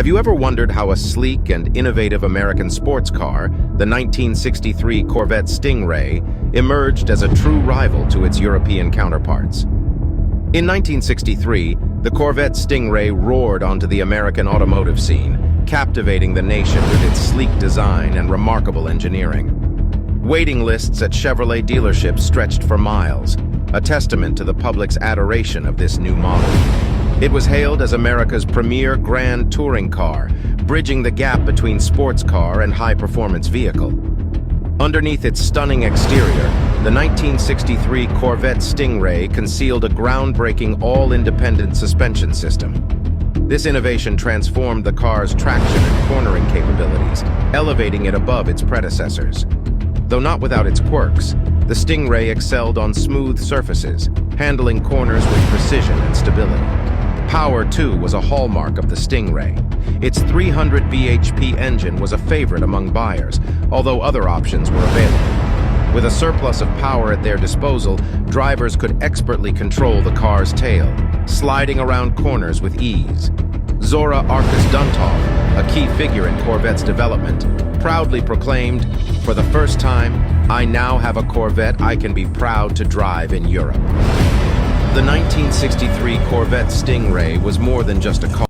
Have you ever wondered how a sleek and innovative American sports car, the 1963 Corvette Sting Ray, emerged as a true rival to its European counterparts? In 1963, the Corvette Sting Ray roared onto the American automotive scene, captivating the nation with its sleek design and remarkable engineering. Waiting lists at Chevrolet dealerships stretched for miles, a testament to the public's adoration of this new model. It was hailed as America's premier grand touring car, bridging the gap between sports car and high-performance vehicle. Underneath its stunning exterior, the 1963 Corvette Sting Ray concealed a groundbreaking all-independent suspension system. This innovation transformed the car's traction and cornering capabilities, elevating it above its predecessors. Though not without its quirks, the Sting Ray excelled on smooth surfaces, handling corners with precision and stability. Power, too, was a hallmark of the Sting Ray. Its 300 bhp engine was a favorite among buyers, although other options were available. With a surplus of power at their disposal, drivers could expertly control the car's tail, sliding around corners with ease. Zora Arkus-Duntov, a key figure in Corvette's development, proudly proclaimed, "For the first time, I now have a Corvette I can be proud to drive in Europe." The 1963 Corvette Sting Ray was more than just a car.